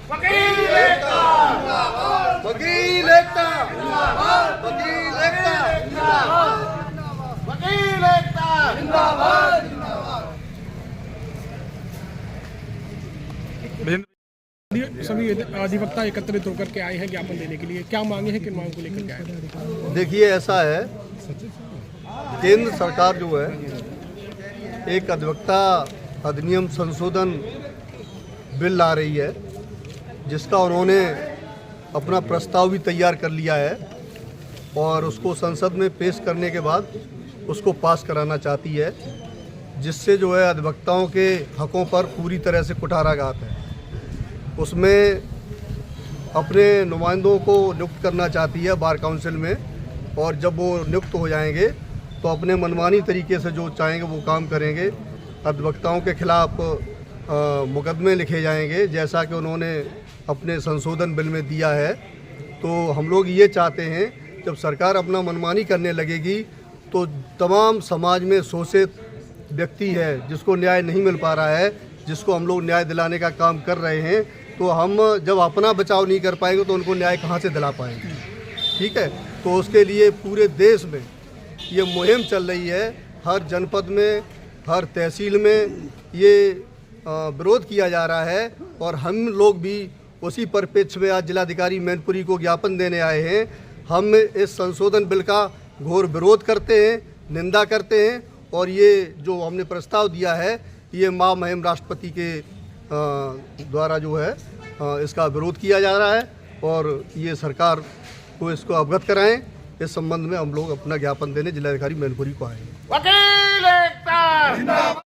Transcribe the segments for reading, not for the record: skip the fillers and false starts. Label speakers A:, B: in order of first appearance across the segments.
A: वकील एकता जिंदाबाद, वकील एकता जिंदाबाद, वकील एकता जिंदाबाद, वकील एकता जिंदाबाद जिंदाबाद।
B: सभी अधिवक्ता एकत्रित होकर के आए हैं ज्ञापन देने के लिए, क्या मांगे हैं, किन मांग को लेकर के आए हैं?
C: देखिए, ऐसा है, केंद्र सरकार जो है एक अधिवक्ता अधिनियम संशोधन बिल ला रही है, जिसका उन्होंने अपना प्रस्ताव भी तैयार कर लिया है और उसको संसद में पेश करने के बाद उसको पास कराना चाहती है, जिससे जो है अधिवक्ताओं के हकों पर पूरी तरह से कुठाराघात है। उसमें अपने नुमाइंदों को नियुक्त करना चाहती है बार काउंसिल में, और जब वो नियुक्त हो जाएंगे तो अपने मनमानी तरीके से जो चाहेंगे वो काम करेंगे। अधिवक्ताओं के खिलाफ मुकदमे लिखे जाएंगे, जैसा कि उन्होंने अपने संशोधन बिल में दिया है। तो हम लोग ये चाहते हैं, जब सरकार अपना मनमानी करने लगेगी तो तमाम समाज में शोषित व्यक्ति है जिसको न्याय नहीं मिल पा रहा है, जिसको हम लोग न्याय दिलाने का काम कर रहे हैं, तो हम जब अपना बचाव नहीं कर पाएंगे तो उनको न्याय कहाँ से दिला पाएंगे। ठीक है, तो उसके लिए पूरे देश में ये मुहिम चल रही है, हर जनपद में, हर तहसील में ये विरोध किया जा रहा है, और हम लोग भी उसी परिप्रेक्ष्य में आज जिलाधिकारी मैनपुरी को ज्ञापन देने आए हैं। हम इस संशोधन बिल का घोर विरोध करते हैं, निंदा करते हैं, और ये जो हमने प्रस्ताव दिया है ये महामहिम राष्ट्रपति के द्वारा जो है इसका विरोध किया जा रहा है, और ये सरकार को इसको अवगत कराएं। इस संबंध में हम लोग अपना ज्ञापन देने जिलाधिकारी मैनपुरी को आए हैं।
A: वकील एकता जिंदाबाद।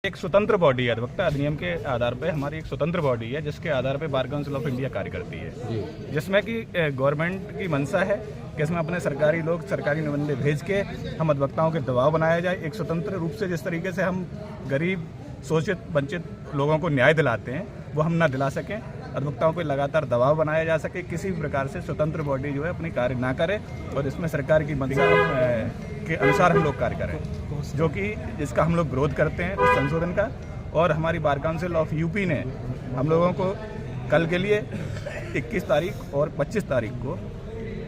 D: एक स्वतंत्र बॉडी है, अधिवक्ता अधिनियम के आधार पर हमारी एक स्वतंत्र बॉडी है, जिसके आधार पर बार काउंसिल ऑफ इंडिया कार्य करती है, जिसमें कि गवर्नमेंट की मंशा है कि इसमें अपने सरकारी लोग, सरकारी नुमाइंदे भेज के हम अधिवक्ताओं के दबाव बनाया जाए। एक स्वतंत्र रूप से जिस तरीके से हम गरीब, शोषित, वंचित लोगों को न्याय दिलाते हैं वो हम ना दिला सकें, अधिवक्ताओं पर लगातार दबाव बनाया जा सके, किसी भी प्रकार से स्वतंत्र बॉडी जो है अपनी कार्य ना करे, और इसमें सरकार की मंशा के अनुसार हम लोग कार्य करें, जो कि जिसका हम लोग विरोध करते हैं उस संशोधन का। और हमारी बार काउंसिल ऑफ यूपी ने हम लोगों को कल के लिए 21 तारीख और 25 तारीख को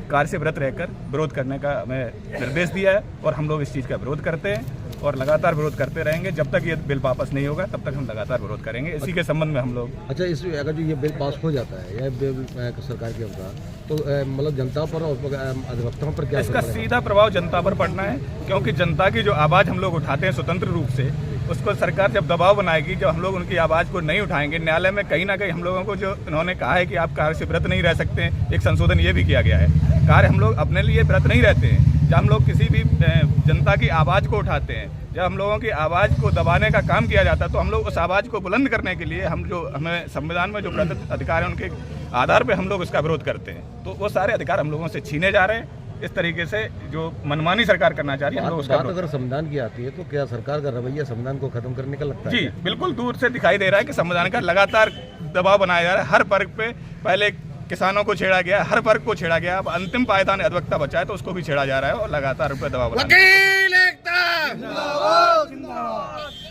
D: कार्य से व्रत रहकर विरोध करने का हमें निर्देश दिया है, और हम लोग इस चीज़ का विरोध करते हैं और लगातार विरोध करते रहेंगे। जब तक ये बिल वापस नहीं होगा तब तक हम लगातार विरोध करेंगे। इसी के संबंध में हम लोग
E: अच्छा, इस अगर जो ये बिल पास हो जाता है या बिल सरकार के अनुसार, तो मतलब जनता पर और अधिवक्ताओं पर क्या
D: इसका सीधा प्रभाव जनता पर पड़ना है, क्योंकि जनता की जो आवाज़ हम लोग उठाते हैं स्वतंत्र रूप से, उसको सरकार जब दबाव बनाएगी, जब हम लोग उनकी आवाज़ को नहीं उठाएंगे, न्यायालय में कहीं ना कहीं हम लोगों को जो उन्होंने कहा है कि आप कार्य से व्रत नहीं रह सकते, एक संशोधन ये भी किया गया है, कार्य हम लोग अपने लिए व्रत नहीं रहते हैं। जब हम लोग किसी भी जनता की आवाज़ को उठाते हैं, जब हम लोगों की आवाज़ को दबाने का काम किया जाता है, तो हम लोग उस आवाज़ को बुलंद करने के लिए हमें संविधान में जो प्रदत्त अधिकार है उनके आधार पर हम लोग उसका विरोध करते हैं। तो वो सारे अधिकार हम लोगों से छीने जा रहे हैं। इस तरीके से जो मनमानी सरकार करना चाह रही है, हम लोग उसका
E: अगर संविधान की आती है तो क्या सरकार का रवैया संविधान को खत्म करने का लगता है?
D: जी बिल्कुल, दूर से दिखाई दे रहा है कि संविधान का लगातार दबाव बनाया जा रहा है। हर वर्ग पे पहले किसानों को छेड़ा गया, हर वर्ग को छेड़ा गया, अब अंतिम पायदान अधिवक्ता बचा है तो उसको भी छेड़ा जा रहा है, और लगातार उन पर दबाव
A: वकील एकता जिंदाबाद जिंदाबाद।